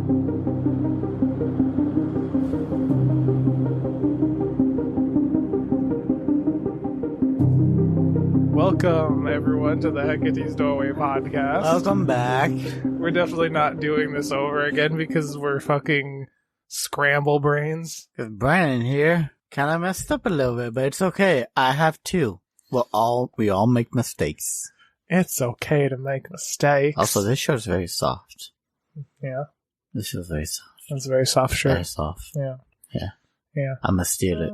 Welcome, everyone, to the Hecate's Doorway podcast. Welcome back. We're definitely not doing this over again because we're fucking scramble brains. Because Brian here kind of messed up a little bit, but it's okay. I have too. We all make mistakes. It's okay to make mistakes. Also, this show's very soft. Yeah. This show's very soft. It's a very soft shirt. Very soft. Yeah. Yeah. Yeah. I'm gonna steal it.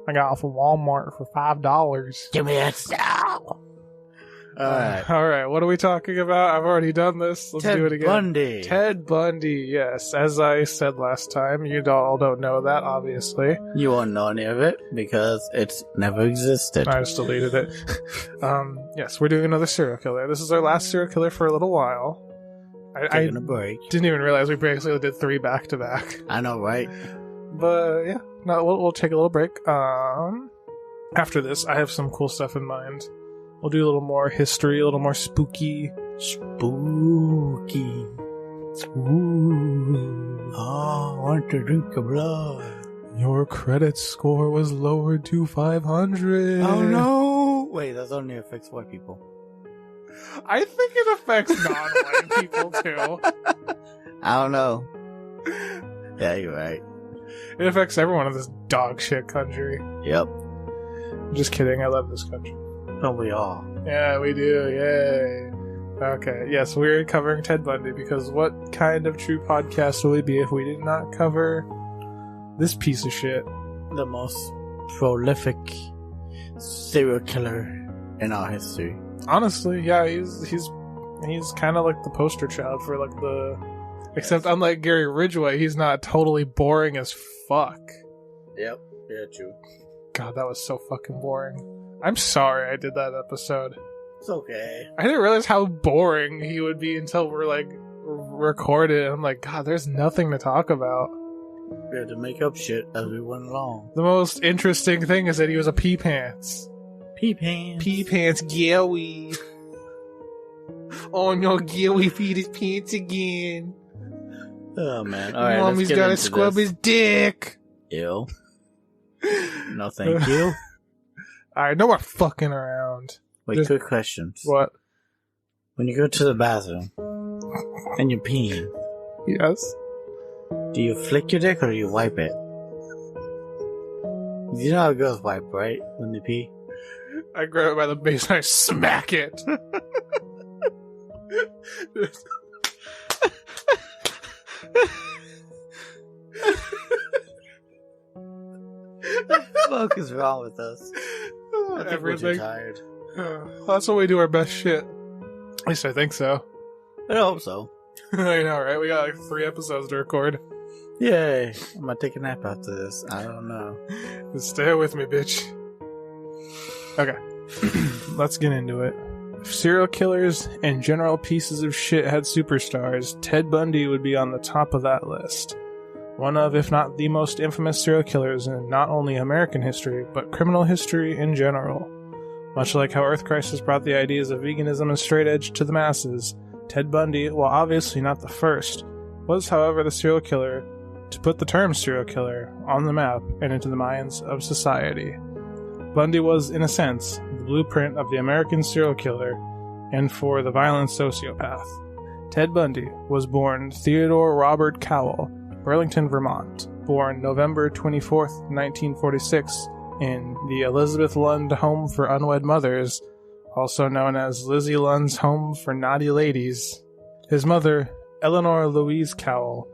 I got off of Walmart for $5. Give me that now. Alright, what are we talking about? I've already done this. Let's do it again. Bundy. Ted Bundy, yes. As I said last time, you all don't know that, obviously. You won't know any of it because it's never existed. I just deleted it. Yes, we're doing another serial killer. This is our last serial killer for a little while. Taking a break. Didn't even realize we basically did 3 back-to-back. I know, right? But, yeah. No, we'll take a little break. After this, I have some cool stuff in mind. We'll do a little more history, a little more spooky. Spooky. Ooh. Oh, I want to drink of blood. Your credit score was lowered to 500. Oh no! Wait, that only affects white people. I think it affects non-white people too. I don't know. Yeah, you're right. It affects everyone in this dog shit country. Yep. I'm just kidding, I love this country. Don't we all? Yeah, we do, yay. Okay, yes, we're covering Ted Bundy because what kind of true podcast would we be if we did not cover this piece of shit? The most prolific serial killer in our history. Honestly, yeah, he's kind of like the poster child for like the... Except unlike Gary Ridgway, he's not totally boring as fuck. Yep, yeah, true. God, that was so fucking boring. I'm sorry I did that episode. It's okay. I didn't realize how boring he would be until we're like recorded. I'm like, God, there's nothing to talk about. We had to make up shit as we went along. The most interesting thing is that he was a pee pants. Pee pants. Pee pants, Gilly. Oh no, Gilly feed his pants again. Oh man! All right, Mommy's gotta scrub his dick. Ew. No, thank you. Alright, no more fucking around. Wait, quick questions. What? When you go to the bathroom and you're peeing, Yes. do you flick your dick or do you wipe it? You know how girls wipe, right? When they pee? I grab it by the base and I smack it. What the fuck is wrong with us? I think we're too tired. That's when we do our best shit. At least I think so. I hope so. I know, right? We got like 3 episodes to record. Yay. I'm gonna take a nap after this. I don't know. Just stay with me, bitch. Okay. Let's get into it. If serial killers and general pieces of shit had superstars, Ted Bundy would be on the top of that list. One of, if not the most infamous serial killers in not only American history, but criminal history in general. Much like how Earth Crisis brought the ideas of veganism and straight edge to the masses, Ted Bundy, while obviously not the first, was however the serial killer to put the term serial killer on the map and into the minds of society. Bundy was, in a sense, the blueprint of the American serial killer and for the violent sociopath. Ted Bundy was born Theodore Robert Cowell, Burlington, Vermont, born November 24th, 1946, in the Elizabeth Lund Home for Unwed Mothers, also known as Lizzie Lund's Home for Naughty Ladies. His mother, Eleanor Louise Cowell,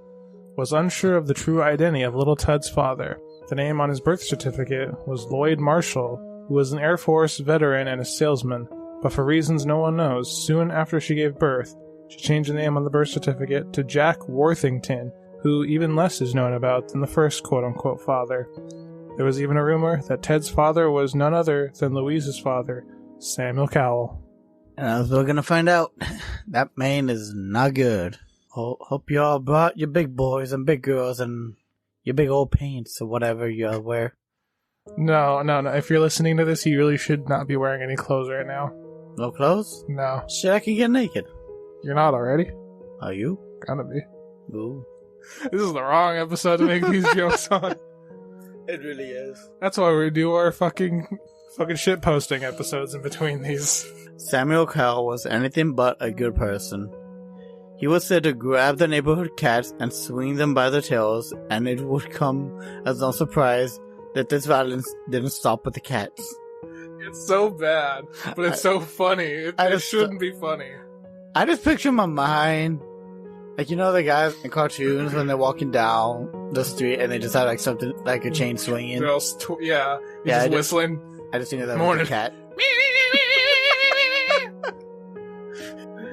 was unsure of the true identity of little Ted's father. The name on his birth certificate was Lloyd Marshall, who was an Air Force veteran and a salesman, but for reasons no one knows, soon after she gave birth, she changed the name on the birth certificate to Jack Worthington, who even less is known about than the first quote-unquote father. There was even a rumor that Ted's father was none other than Louise's father, Samuel Cowell. And as we're gonna find out, that man is not good. Hope you all brought your big boys and big girls and your big old pants or whatever you all wear. No. If you're listening to this, you really should not be wearing any clothes right now. No clothes? No. Shit, I can get naked. You're not already? Are you? Gonna be. Ooh. This is the wrong episode to make these jokes on. It really is. That's why we do our fucking shit posting episodes in between these. Samuel Cowell was anything but a good person. He was said to grab the neighborhood cats and swing them by their tails, and it would come as no surprise that this violence didn't stop with the cats. It's so bad, but it's so funny. It shouldn't be funny. I just picture in my mind, like, you know the guys in cartoons when they're walking down the street and they just have like something, like a chain swinging? Just whistling. I just think of that Morning. with a cat.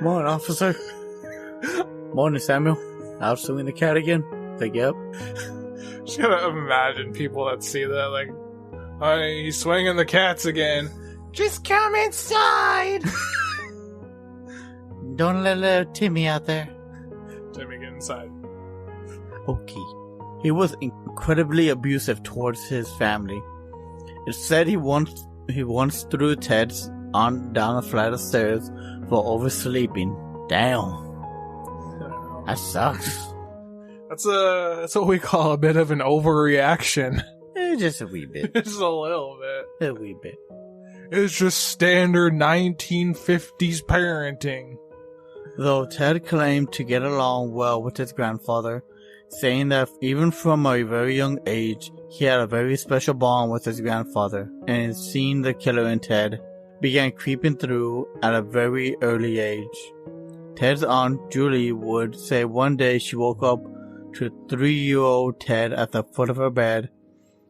Morning, officer. Morning, Samuel. Out swinging the cat again? Like, yep. Just gotta imagine people that see that, like, honey, he's swinging the cats again. Just come inside! Don't let little Timmy out there. Timmy, get inside. Okay. He was incredibly abusive towards his family. It's said he once threw Ted's aunt down a flight of stairs for oversleeping. Damn. That sucks. That's what we call a bit of an overreaction. Just a wee bit. Just a little bit. A wee bit. It's just standard 1950s parenting. Though Ted claimed to get along well with his grandfather, saying that even from a very young age, he had a very special bond with his grandfather, and seeing the killer in Ted began creeping through at a very early age. Ted's aunt, Julie, would say one day she woke up to 3-year-old Ted at the foot of her bed,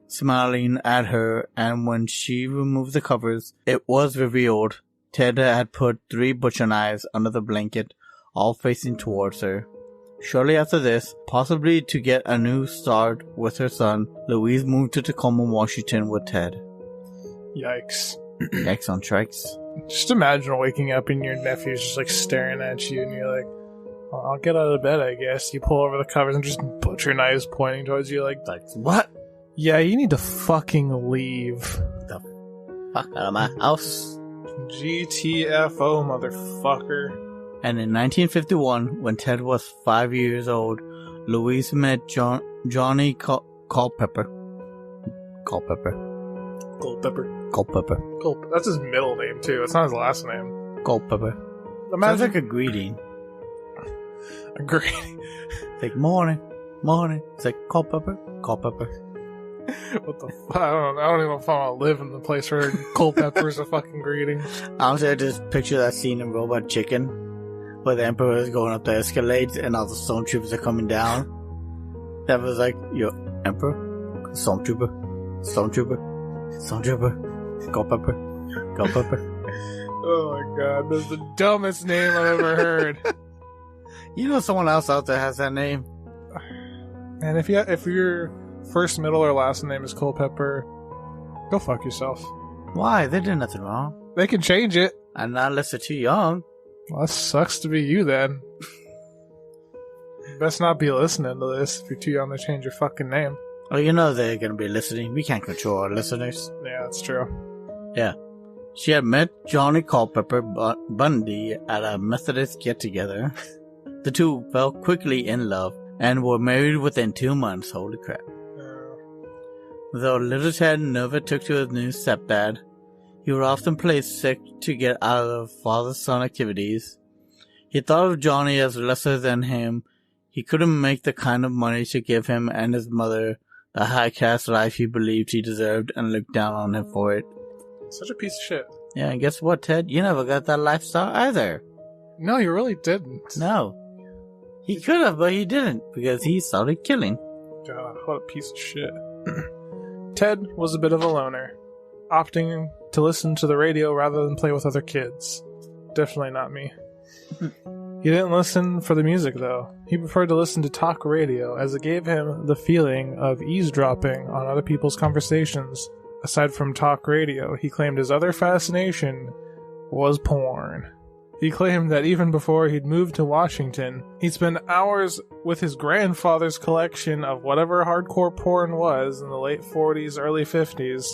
smiling at her, and when she removed the covers, it was revealed Ted had put 3 butcher knives under the blanket, all facing towards her. Shortly after this, possibly to get a new start with her son, Louise moved to Tacoma, Washington with Ted. Yikes. Yikes on trikes. Just imagine waking up and your nephew's just like staring at you and you're like, well, I'll get out of bed, I guess. You pull over the covers and just butcher knives pointing towards you like, what? Yeah, you need to fucking leave. The fuck out of my house. GTFO, motherfucker. And in 1951, when Ted was 5 years old, Louise met Johnny Culpepper. That's his middle name, too. It's not his last name. Culpepper. Sounds like a greeting. A greeting? It's like, morning. It's like, Culpepper. What the fuck? I don't even know if I want to live in the place where Culpepper is a fucking greeting. Honestly, I just picture that scene in Robot Chicken where the Emperor is going up the escalades and all the stormtroopers are coming down. That was like, yo, Emperor, Stormtrooper, Culpepper. Oh my god, that's the dumbest name I've ever heard. You know someone else out there has that name? And if your first, middle, or last name is Culpepper, go fuck yourself. Why? They did nothing wrong. They can change it. And not unless they're too young. Well, that sucks to be you then. You best not be listening to this if you're too young to change your fucking name. Oh, you know they're gonna be listening. We can't control our listeners. Yeah, that's true. Yeah. She had met Johnny Culpepper Bundy at a Methodist get-together. The two fell quickly in love and were married within 2 months. Holy crap. Though little Ted never took to his new stepdad, he would often play sick to get out of father-son activities. He thought of Johnny as lesser than him. He couldn't make the kind of money to give him and his mother the high-class life he believed he deserved and looked down on him for it. Such a piece of shit. Yeah, and guess what, Ted? You never got that lifestyle either. No, you really didn't. No. He could have, but he didn't, because he started killing. God, what a piece of shit. Ted was a bit of a loner, opting to listen to the radio rather than play with other kids. Definitely not me. He didn't listen for the music, though. He preferred to listen to talk radio, as it gave him the feeling of eavesdropping on other people's conversations. Aside from talk radio, he claimed his other fascination was porn. He claimed that even before he'd moved to Washington, he'd spend hours with his grandfather's collection of whatever hardcore porn was in the late 40s, early 50s.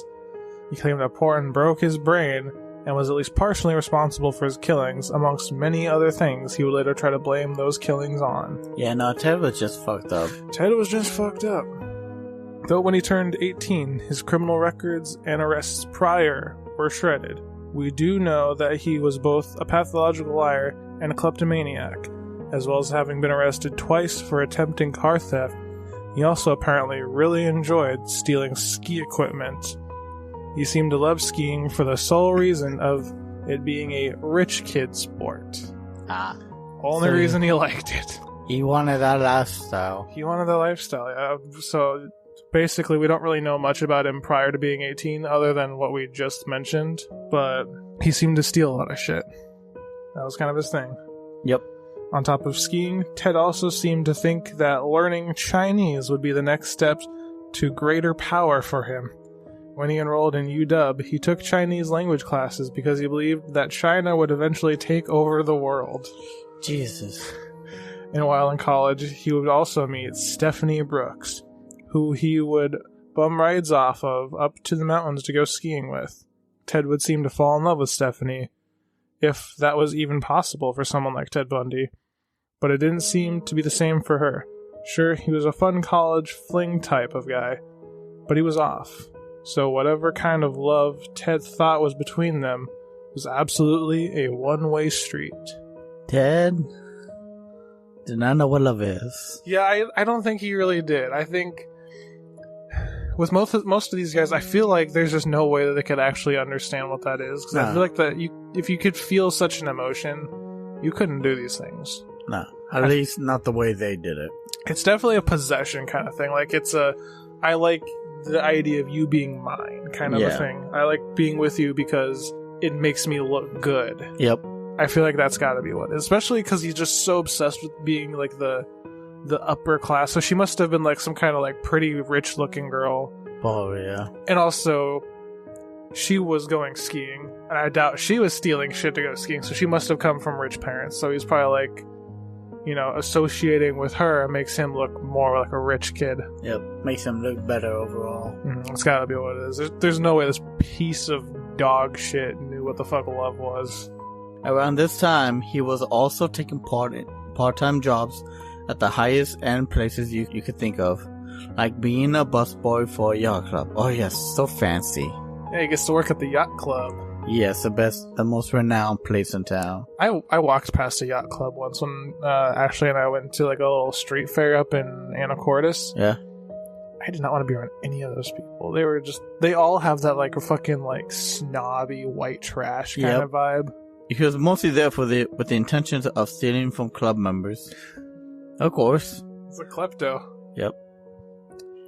He claimed that porn broke his brain and was at least partially responsible for his killings. Amongst many other things, he would later try to blame those killings on. Yeah, no, Ted was just fucked up. Ted was just fucked up. Though when he turned 18, his criminal records and arrests prior were shredded. We do know that he was both a pathological liar and a kleptomaniac, as well as having been arrested twice for attempting car theft. He also apparently really enjoyed stealing ski equipment. He seemed to love skiing for the sole reason of it being a rich kid sport. Only reason he liked it. He wanted that lifestyle. He wanted that lifestyle, yeah. So basically, we don't really know much about him prior to being 18, other than what we just mentioned, but he seemed to steal a lot of shit. That was kind of his thing. Yep. On top of skiing, Ted also seemed to think that learning Chinese would be the next step to greater power for him. When he enrolled in UW, he took Chinese language classes because he believed that China would eventually take over the world. Jesus. And while in college, he would also meet Stephanie Brooks, who he would bum rides off of up to the mountains to go skiing with. Ted would seem to fall in love with Stephanie, if that was even possible for someone like Ted Bundy. But it didn't seem to be the same for her. Sure, he was a fun college fling type of guy, but he was off. So whatever kind of love Ted thought was between them was absolutely a one-way street. Ted did not know what love is. Yeah, I don't think he really did. I think with most of these guys, I feel like there's just no way that they could actually understand what that is. Because I feel like if you could feel such an emotion, you couldn't do these things. No, at least not the way they did it. It's definitely a possession kind of thing. Like I like the idea of you being mine kind of a thing. I like being with you because it makes me look good. Yep. I feel like that's got to be what it is. Especially because he's just so obsessed with being like the upper class. So she must have been like some kind of like pretty rich looking girl. Oh yeah. And also, she was going skiing, and I doubt she was stealing shit to go skiing. So she must have come from rich parents. So he's probably like, associating with her makes him look more like a rich kid. Yep, makes him look better overall. It's gotta be what it is. There's no way this piece of dog shit knew what the fuck love was. Around this time, he was also taking part in part-time jobs at the highest end places you could think of, like being a busboy for a yacht club. Oh yes, so fancy. Yeah, he gets to work at the yacht club. Yes, the most renowned place in town. I walked past a yacht club once when Ashley and I went to like a little street fair up in Anacortes. Yeah. I did not want to be around any of those people. They all have that like fucking like snobby white trash kind of vibe. He was mostly there with the intentions of stealing from club members. Of course. It's a klepto. Yep.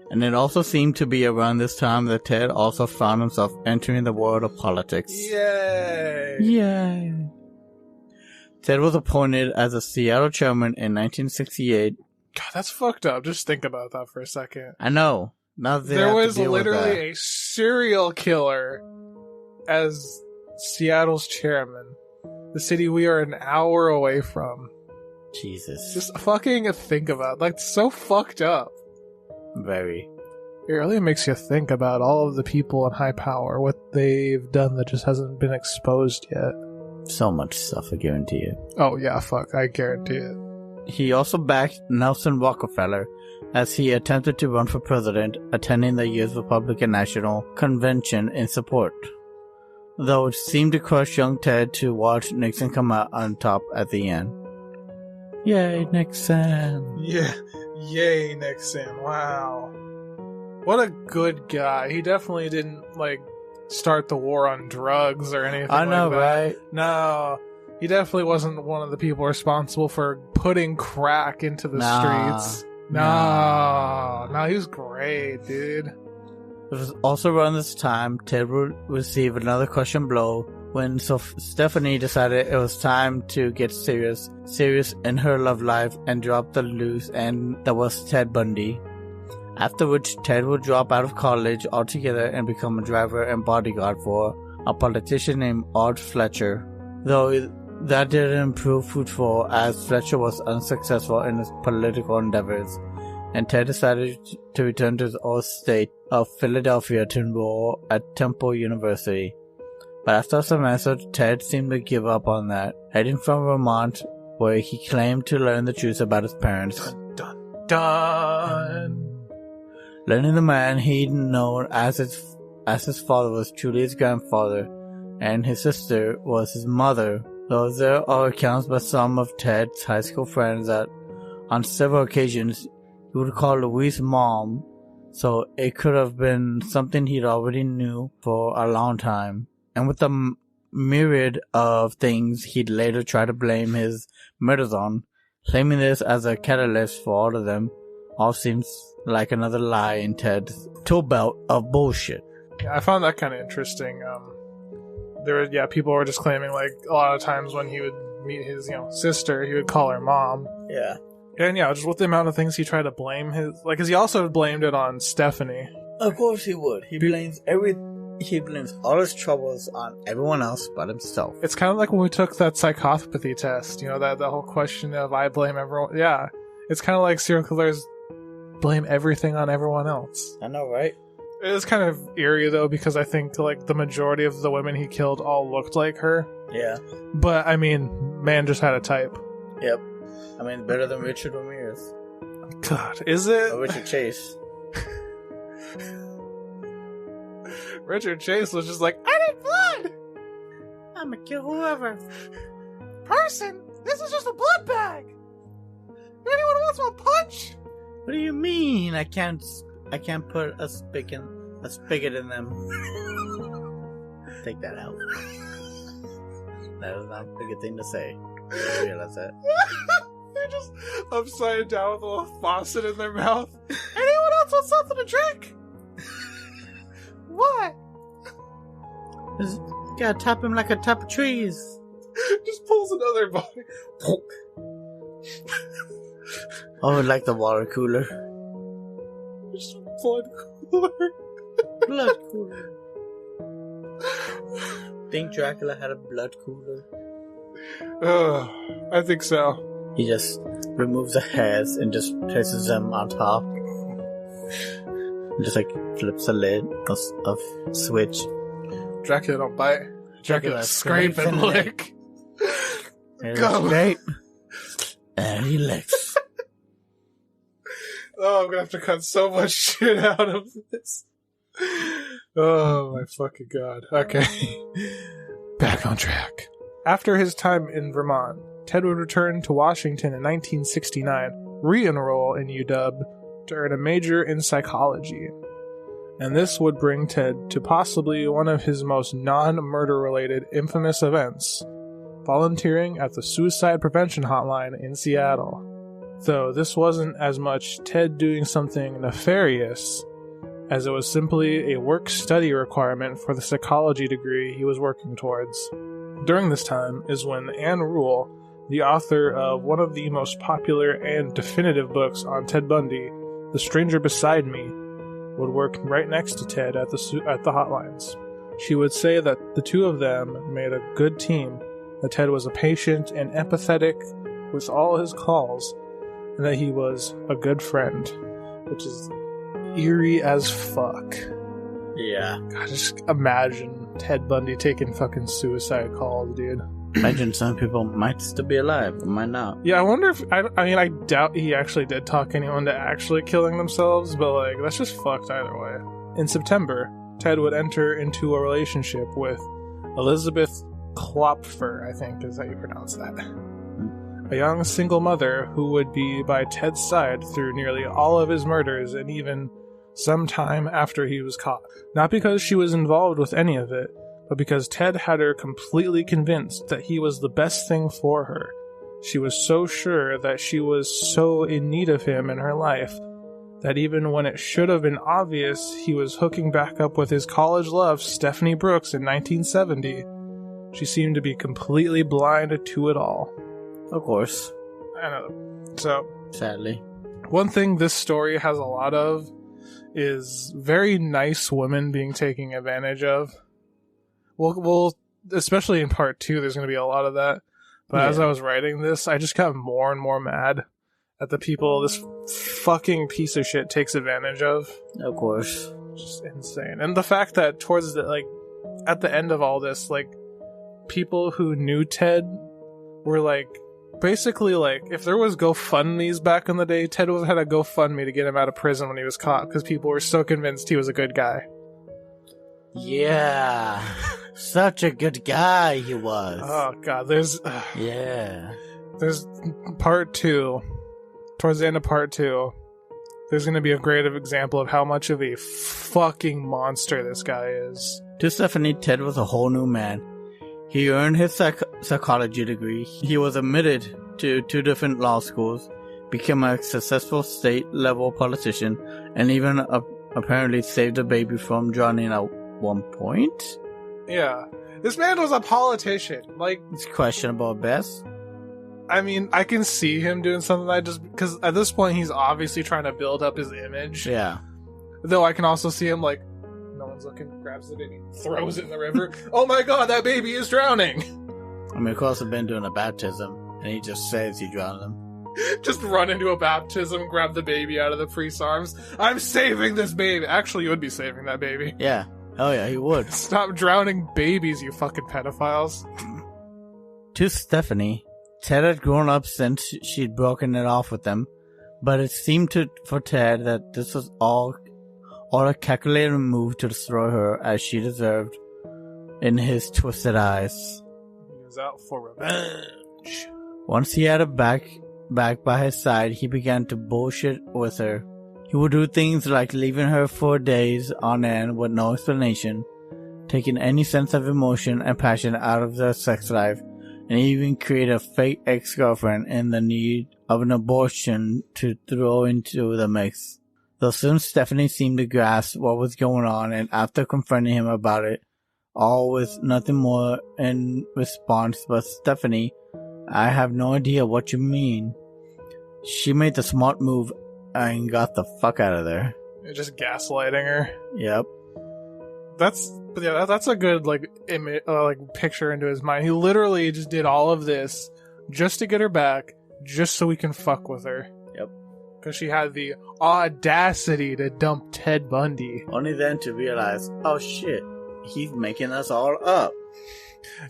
And it also seemed to be around this time that Ted also found himself entering the world of politics. Yay! Yay! Ted was appointed as a Seattle chairman in 1968. God, that's fucked up. Just think about that for a second. I know. There was literally a serial killer as Seattle's chairman. The city we are an hour away from. Jesus. Just fucking think about it. Like, it's so fucked up. Very. It really makes you think about all of the people in high power, what they've done that just hasn't been exposed yet. So much stuff, I guarantee it. Oh yeah, fuck, I guarantee it. He also backed Nelson Rockefeller as he attempted to run for president, attending the year's Republican National Convention in support. Though it seemed to crush young Ted to watch Nixon come out on top at the end. Yay, Nixon! Yeah, yay, Nixon, wow. What a good guy. He definitely didn't, start the war on drugs or anything I know, like that. right? No. He definitely wasn't one of the people responsible for putting crack into the streets. No, he was great, dude. It was also around this time Ted would receive another crushing blow when Stephanie decided it was time to get serious in her love life and drop the loose end that was Ted Bundy. After which Ted would drop out of college altogether and become a driver and bodyguard for a politician named Art Fletcher. Though that didn't prove fruitful as Fletcher was unsuccessful in his political endeavors, and Ted decided to return to his old state of Philadelphia to enroll at Temple University. But after a semester, Ted seemed to give up on that, heading from Vermont, where he claimed to learn the truth about his parents. Dun, dun, dun. Learning the man he'd known as his father was truly his grandfather, and his sister was his mother. Though there are accounts by some of Ted's high school friends that on several occasions he would call Louise mom, so it could have been something he'd already knew for a long time. And with the myriad of things he'd later try to blame his murders on, claiming this as a catalyst for all of them, all seems like another lie in Ted's tool belt of bullshit. Yeah, I found that kind of interesting. People were just claiming, like, a lot of times when he would meet his, sister, he would call her mom. Yeah. And just with the amount of things he tried to blame because he also blamed it on Stephanie. Of course he would. He blames all his troubles on everyone else but himself. It's kind of like when we took that psychopathy test, that whole question of I blame everyone. Yeah. It's kind of like serial killers blame everything on everyone else. I know, right? It is kind of eerie, though, because I think, like, the majority of the women he killed all looked like her. Yeah. But, I mean, man just had a type. Yep. I mean, better than Richard Ramirez. God, is it? Or Richard Chase. Richard Chase was just like, I need blood! I'm gonna kill whoever. Person, this is just a blood bag! Anyone wants one punch? What do you mean? I can't put a spigot in them. Take that out. That is not a good thing to say. I realize that. They're just upside down with a little faucet in their mouth. Anyone else want something to drink? What? Just gotta tap him like a tap of trees. Just pulls another body. Oh, like the water cooler. Just blood cooler. Blood cooler. Think Dracula had a blood cooler? I think so. He just removes the heads and just places them on top. Just like flips the lid of switch. Dracula don't bite. Dracula scrape and lick. Go. Great. And he licks. Oh, I'm gonna have to cut so much shit out of this. Oh my fucking god. Okay. Back on track. After his time in Vermont, Ted would return to Washington in 1969, re-enroll in UW to earn a major in psychology. And this would bring Ted to possibly one of his most non-murder related infamous events, volunteering at the Suicide Prevention Hotline in Seattle. Though this wasn't as much Ted doing something nefarious as it was simply a work-study requirement for the psychology degree he was working towards. During this time is when Anne Rule, the author of one of the most popular and definitive books on Ted Bundy, The Stranger Beside Me, would work right next to Ted at the hotlines. She would say that the two of them made a good team, that Ted was a patient and empathetic with all his calls, and that he was a good friend, which is eerie as fuck. Yeah. God, just imagine Ted Bundy taking fucking suicide calls, dude. Imagine some people might still be alive, but might not. Yeah, I wonder if, I doubt he actually did talk anyone to actually killing themselves, but, like, that's just fucked either way. In September, Ted would enter into a relationship with Elizabeth Klopfer, I think is how you pronounce that. A young single mother who would be by Ted's side through nearly all of his murders and even some time after he was caught. Not because she was involved with any of it, but because Ted had her completely convinced that he was the best thing for her. She was so sure that she was so in need of him in her life that even when it should have been obvious he was hooking back up with his college love, Stephanie Brooks, in 1970, she seemed to be completely blind to it all. Of course. I know. So, sadly, one thing this story has a lot of is very nice women being taken advantage of. Well, especially in part 2, there's going to be a lot of that. But as I was writing this, I just got more and more mad at the people this fucking piece of shit takes advantage of. Of course. Just insane. And the fact that towards the, like, at the end of all this, like, people who knew Ted were like, basically, like, if there was GoFundMe's back in the day, Ted had a GoFundMe to get him out of prison when he was caught, because people were so convinced he was a good guy. Yeah. Such a good guy he was. Oh, God, there's part 2. Towards the end of part 2, there's going to be a great example of how much of a fucking monster this guy is. To Stephanie, Ted was a whole new man. He earned his psychology degree. He was admitted to 2 different law schools, became a successful state-level politician, and even apparently saved a baby from drowning at one point. Yeah. This man was a politician. Like, it's questionable at best. I mean, I can see him doing something like just because at this point he's obviously trying to build up his image. Yeah. Though I can also see him like, no one's looking, grabs the baby, throws it in the river. Oh my god, that baby is drowning! I mean, of course, I've been doing a baptism, and he just says he drowned him. Just run into a baptism, grab the baby out of the priest's arms. I'm saving this baby! Actually, you would be saving that baby. Yeah. Oh yeah, he would. Stop drowning babies, you fucking pedophiles. To Stephanie, Ted had grown up since she'd broken it off with them, but it seemed for Ted that this was all a calculated move to destroy her as she deserved in his twisted eyes. He was out for revenge. Once he had her back by his side, he began to bullshit with her. He would do things like leaving her for days on end with no explanation, taking any sense of emotion and passion out of their sex life, and even create a fake ex-girlfriend in the need of an abortion to throw into the mix. Though soon Stephanie seemed to grasp what was going on, and after confronting him about it, all with nothing more in response but, "Stephanie, I have no idea what you mean." She made the smart move and got the fuck out of there. You're just gaslighting her. Yep. That's a good like picture into his mind. He literally just did all of this just to get her back, just so we can fuck with her. Yep. Because she had the audacity to dump Ted Bundy. Only then to realize, oh shit, he's making us all up.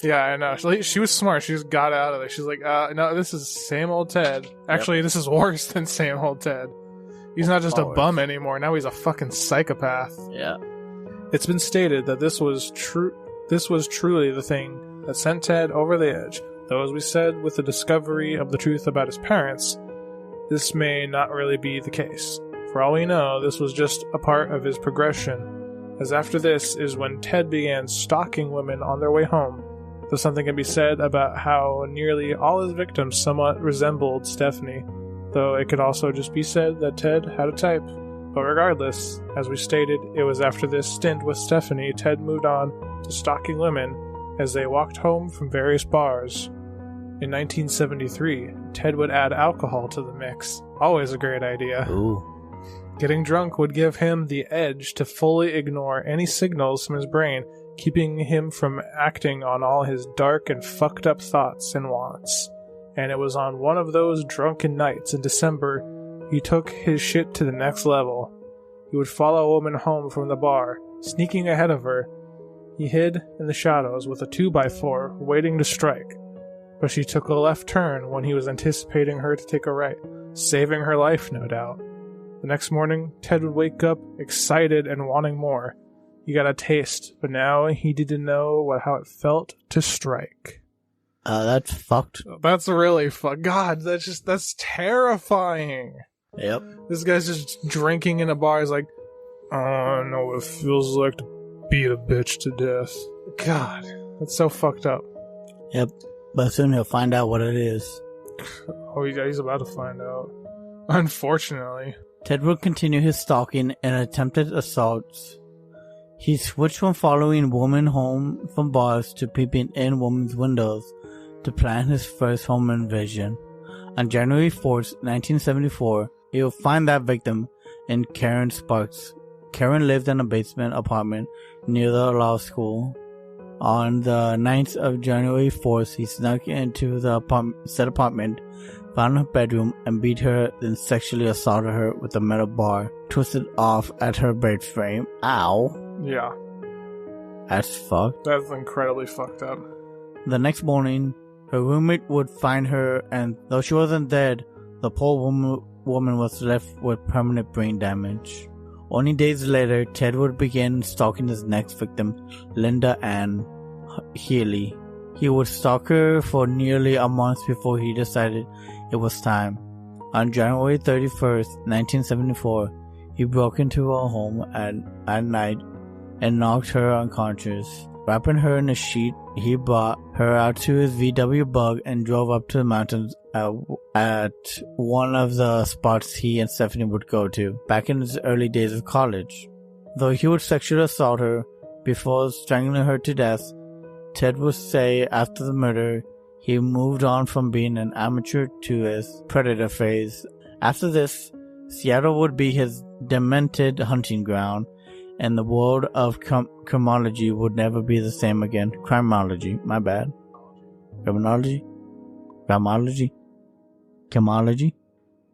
Yeah, I know. She was smart. She just got out of there. She's like, no, this is same old Ted. Actually, This is worse than same old Ted. He's not just a bum anymore. Now he's a fucking psychopath. Yeah. It's been stated that this was truly the thing that sent Ted over the edge. Though, as we said, with the discovery of the truth about his parents, this may not really be the case. For all we know, this was just a part of his progression, as after this is when Ted began stalking women on their way home. Though something can be said about how nearly all his victims somewhat resembled Stephanie, though it could also just be said that Ted had a type. But regardless, as we stated, it was after this stint with Stephanie, Ted moved on to stalking women as they walked home from various bars. In 1973, Ted would add alcohol to the mix. Always a great idea. Ooh. Getting drunk would give him the edge to fully ignore any signals from his brain, keeping him from acting on all his dark and fucked up thoughts and wants. And it was on one of those drunken nights in December he took his shit to the next level. He would follow a woman home from the bar, sneaking ahead of her. He hid in the shadows with a 2x4, waiting to strike. But she took a left turn when he was anticipating her to take a right, saving her life, no doubt. The next morning, Ted would wake up excited and wanting more. He got a taste, but now he didn't know how it felt to strike. That's fucked. That's really fucked. God, that's terrifying. Yep. This guy's just drinking in a bar. He's like, I know what it feels like to beat a bitch to death. God, that's so fucked up. Yep. But soon he'll find out what it is. Oh, yeah, he's about to find out. Unfortunately. Ted would continue his stalking and attempted assaults. He switched from following women home from bars to peeping in women's windows to plan his first home invasion. On January 4th, 1974, he would find that victim in Karen Sparks. Karen lived in a basement apartment near the law school. On the 9th of January 4th, he snuck into the said apartment, found her bedroom, and beat her, then sexually assaulted her with a metal bar, twisted off at her bed frame. Ow. Yeah. as fuck. That's incredibly fucked up. The next morning, her roommate would find her, and though she wasn't dead, the poor woman was left with permanent brain damage. Only days later, Ted would begin stalking his next victim, Linda Ann Healy. He would stalk her for nearly a month before he decided it was time. On January 31st, 1974, he broke into her home at night and knocked her unconscious. Wrapping her in a sheet, he brought her out to his VW Bug and drove up to the mountains at one of the spots he and Stephanie would go to back in his early days of college. Though he would sexually assault her before strangling her to death, Ted would say after the murder he moved on from being an amateur to his predator phase. After this, Seattle would be his demented hunting ground, and the world of criminology would never be the same again. Criminology, my bad. Criminology? Criminology? Chemology?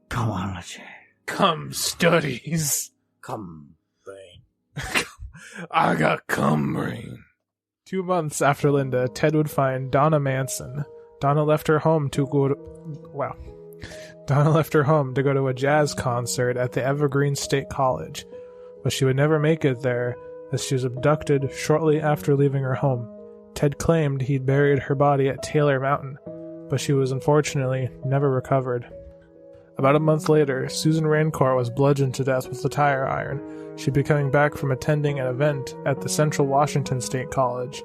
Chemology. Cum studies. Cum brain. I got cum brain. 2 months after Linda, Ted would find Donna Manson. Donna left her home to go to a jazz concert at the Evergreen State College, but she would never make it there as she was abducted shortly after leaving her home. Ted claimed he'd buried her body at Taylor Mountain, but she was unfortunately never recovered. About a month later, Susan Rancourt was bludgeoned to death with a tire iron. She'd be coming back from attending an event at the Central Washington State College.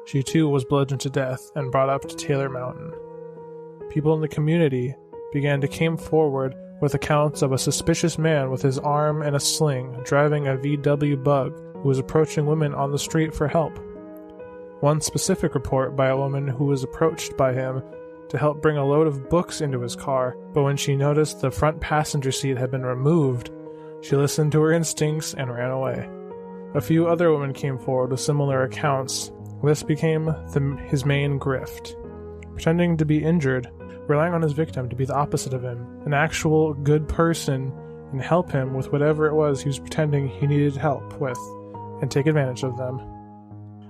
She too was bludgeoned to death and brought up to Taylor Mountain. People in the community began to come forward with accounts of a suspicious man with his arm in a sling driving a VW Bug who was approaching women on the street for help. One specific report by a woman who was approached by him to help bring a load of books into his car, but when she noticed the front passenger seat had been removed, she listened to her instincts and ran away. A few other women came forward with similar accounts. This became his main grift. Pretending to be injured, relying on his victim to be the opposite of him, an actual good person, and help him with whatever it was he was pretending he needed help with, and take advantage of them.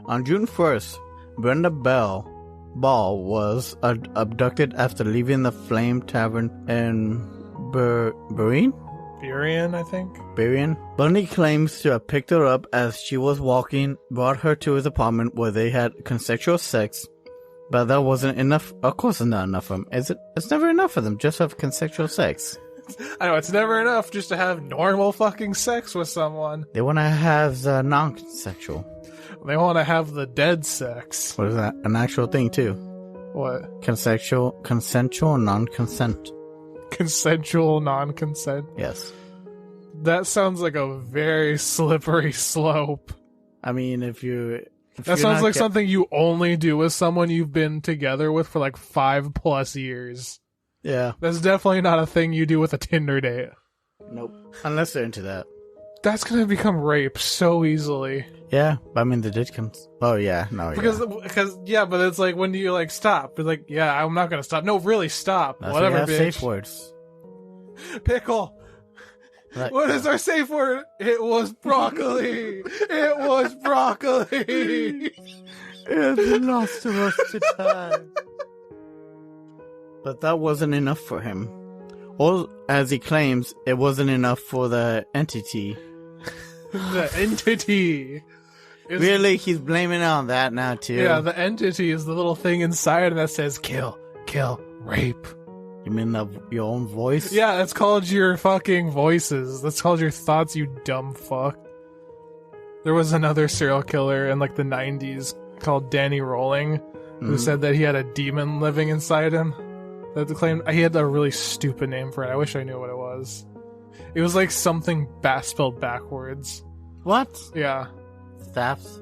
On June 1st, Brenda Ball was abducted after leaving the Flame Tavern in Burien, I think. Burien. Bundy claims to have picked her up as she was walking, brought her to his apartment where they had consensual sex, but that wasn't enough. Of course it's not enough for them. Is it? It's never enough for them just to have consensual sex. I know, it's never enough just to have normal fucking sex with someone. They want to have the non-consensual. They want to have the dead sex. What is that? An actual thing, too. What? Consensual non-consent. Consensual non-consent? Yes. That sounds like a very slippery slope. I mean, that sounds like something you only do with someone you've been together with for like 5+ years. Yeah. That's definitely not a thing you do with a Tinder date. Nope. Unless they're into that. That's gonna become rape so easily. Yeah, I mean the did come. Oh yeah, no, because but it's like when you like stop. It's like, yeah, I'm not gonna stop. No, really stop. That's whatever, have bitch. Safe words. Pickle. Like, what is our safe word? It was broccoli. It was broccoli. It lost to us to time. But that wasn't enough for him. Or, as he claims, it wasn't enough for the entity. The entity. Really? He's blaming it on that now, too? Yeah, the entity is the little thing inside that says kill, rape. You mean your own voice? Yeah, that's called your fucking voices. That's called your thoughts, you dumb fuck. There was another serial killer in like the 90s called Danny Rolling who said that he had a demon living inside him. That claimed he had a really stupid name for it. I wish I knew what it was. It was like something spelled backwards. What? Yeah. Staps?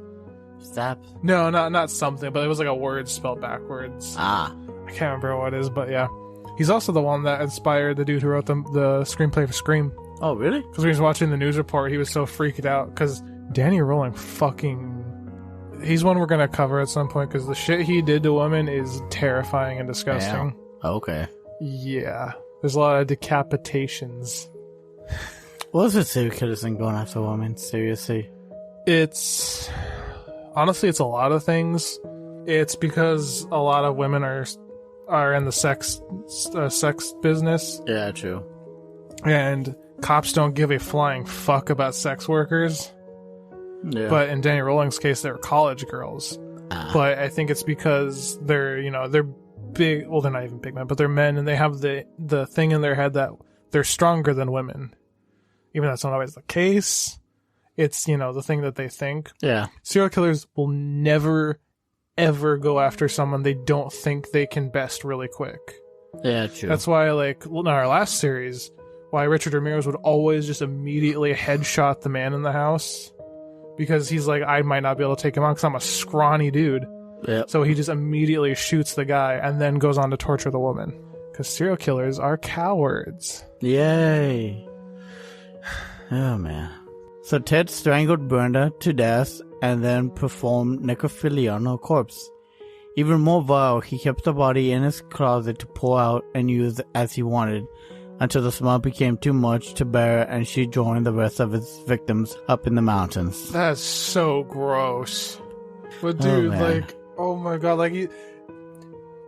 No, not something, but it was like a word spelled backwards. Ah. I can't remember what it is, but yeah. He's also the one that inspired the dude who wrote the screenplay for Scream. Oh, really? Because when he was watching the news report, he was so freaked out. Because Danny Rolling he's one we're going to cover at some point, because the shit he did to women is terrifying and disgusting. Damn. Okay. Yeah. There's a lot of decapitations. What is it serial killers and going after women? Seriously? It's honestly, it's a lot of things. It's because a lot of women are in the sex business. Yeah, true. And cops don't give a flying fuck about sex workers. Yeah. But in Danny Rowling's case, they were college girls. But I think it's because they're big. Well, they're not even big men, but they're men, and they have the thing in their head that they're stronger than women. Even though that's not always the case. It's, the thing that they think. Yeah. Serial killers will never, ever go after someone they don't think they can best really quick. Yeah, true. That's why, in our last series, why Richard Ramirez would always just immediately headshot the man in the house. Because he's like, I might not be able to take him on because I'm a scrawny dude. Yep. So he just immediately shoots the guy and then goes on to torture the woman. Because serial killers are cowards. Yay. Oh, man. So Ted strangled Brenda to death and then performed necrophilia on her corpse. Even more vile, he kept the body in his closet to pull out and use as he wanted, until the smell became too much to bear and she joined the rest of his victims up in the mountains. That's so gross. But dude, oh my god,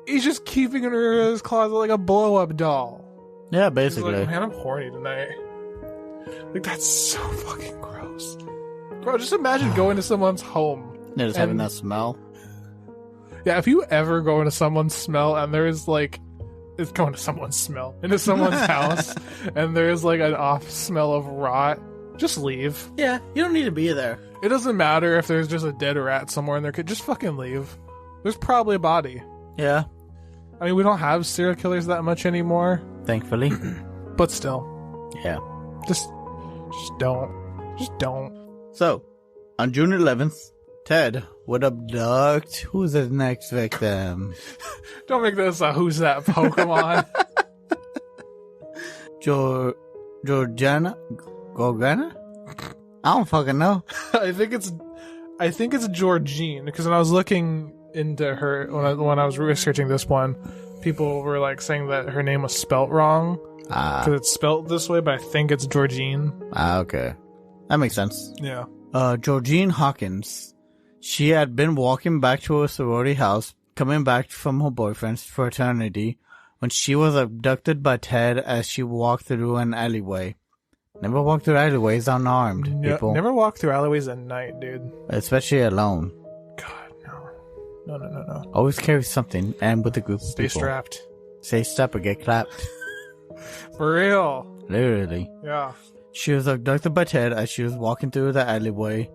he's just keeping her in his closet like a blow-up doll. Yeah, basically. He's like, man, I'm horny tonight. That's so fucking gross. Bro, just imagine going to someone's home. Yeah, just having that smell. Yeah, if you ever go into someone's smell and there's it's going to someone's smell into someone's house and there's an off smell of rot, just leave. Yeah, you don't need to be there. It doesn't matter if there's just a dead rat somewhere in there. Just fucking leave. There's probably a body. Yeah. I mean, we don't have serial killers that much anymore. Thankfully. But still. Yeah. Just don't. Just don't. So, on June 11th, Ted would abduct who's his next victim. Don't make this a Who's That Pokemon. Georgiana? Gorgana? I don't fucking know. I think it's Georgine, because when I was looking into her, when I was researching this one, people were saying that her name was spelt wrong. Because it's spelt this way, but I think it's Georgine. Okay. That makes sense. Yeah. Georgine Hawkins. She had been walking back to her sorority house, coming back from her boyfriend's fraternity, when she was abducted by Ted as she walked through an alleyway. Never walk through alleyways unarmed, people. Never walk through alleyways at night, dude. Especially alone. God, no. No. Always carry something, and with a group of people. Stay strapped. Stay strapped or get clapped. For real. Literally. Yeah. She was abducted by Ted as she was walking through the alleyway.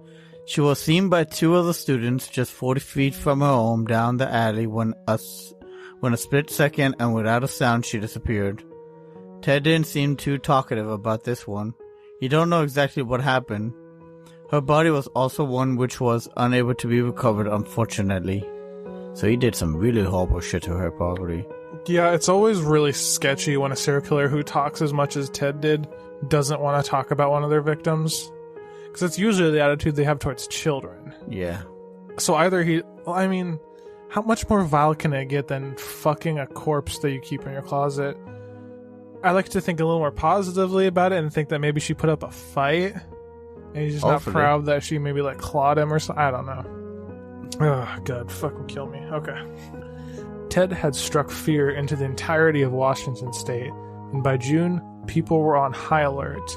She was seen by two other students just 40 feet from her home down the alley when a split second and without a sound she disappeared. Ted didn't seem too talkative about this one. You don't know exactly what happened. Her body was also one which was unable to be recovered, unfortunately. So he did some really horrible shit to her, probably. Yeah, it's always really sketchy when a serial killer who talks as much as Ted did doesn't want to talk about one of their victims. Because it's usually the attitude they have towards children. Yeah. So either how much more vile can it get than fucking a corpse that you keep in your closet? I like to think a little more positively about it and think that maybe she put up a fight and he's just not proud that she maybe clawed him or something. I don't know. Oh, God, fucking kill me. Okay. Ted had struck fear into the entirety of Washington state, and by June, people were on high alert.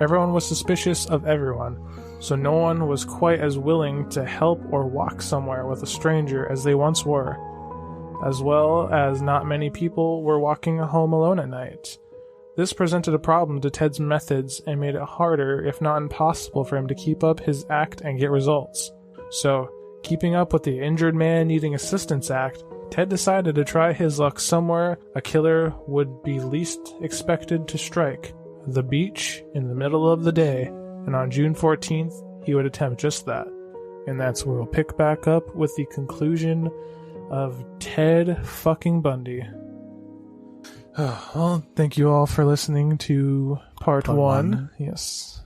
Everyone was suspicious of everyone, so no one was quite as willing to help or walk somewhere with a stranger as they once were, as well as not many people were walking home alone at night. This presented a problem to Ted's methods and made it harder, if not impossible, for him to keep up his act and get results. So, keeping up with the injured man needing assistance act, Ted decided to try his luck somewhere a killer would be least expected to strike. The beach in the middle of the day, and on June 14th, he would attempt just that. And that's where we'll pick back up with the conclusion of Ted fucking Bundy. Well, thank you all for listening to part one. Yes.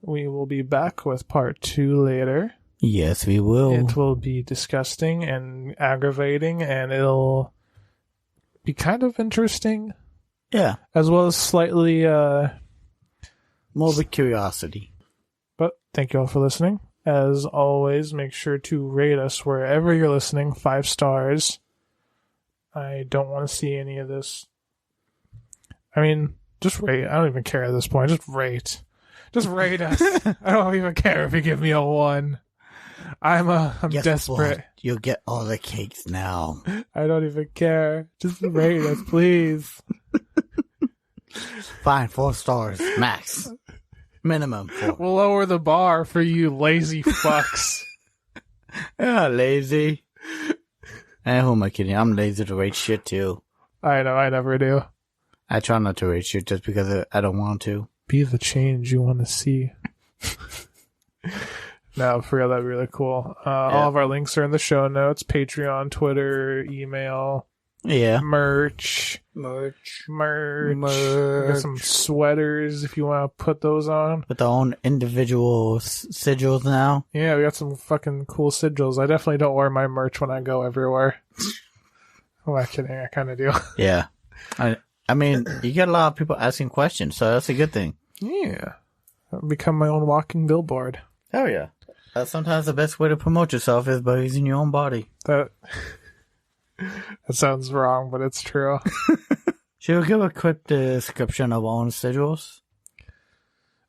We will be back with part 2 later. Yes, we will. It will be disgusting and aggravating, and it'll be kind of interesting. Yeah. As well as slightly morbid curiosity. But thank you all for listening, As always, make sure to rate us wherever you're listening. 5 stars. I don't want to see any of this. I mean, just rate. I don't even care at this point. Just rate. Just rate us. I don't even care if you give me a 1. I'm Guess desperate. what? You'll get all the cakes now. I don't even care. Just rate us, please. Fine, 4 stars. Max. Minimum 4. We'll lower the bar for you lazy fucks. Yeah, lazy. Who am I kidding? I'm lazy to rate shit too. I know, I never do. I try not to rate shit just because I don't want to. Be the change you want to see. No, for real, that'd be really cool. All of our links are in the show notes. Patreon, Twitter, email. Yeah. Merch. We got some sweaters if you want to put those on. With their own individual sigils now. Yeah, we got some fucking cool sigils. I definitely don't wear my merch when I go everywhere. I'm not kidding. I kind of do. Yeah. I mean, you get a lot of people asking questions, so that's a good thing. Yeah. I'll become my own walking billboard. Hell yeah. Sometimes the best way to promote yourself is by using your own body. That sounds wrong, but it's true. Should we give a quick description of our own sigils?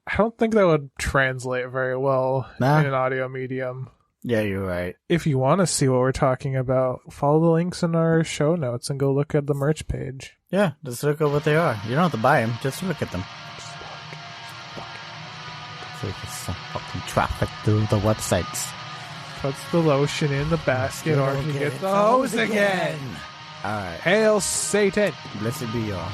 I don't think that would translate very well in an audio medium. Yeah, you're right. If you want to see what we're talking about, follow the links in our show notes and go look at the merch page. Yeah, just look at what they are. You don't have to buy them, just look at them. So we get some fucking traffic through the websites. Puts the lotion in the basket or can get the hose again. Alright. Hail Satan. Blessed be y'all.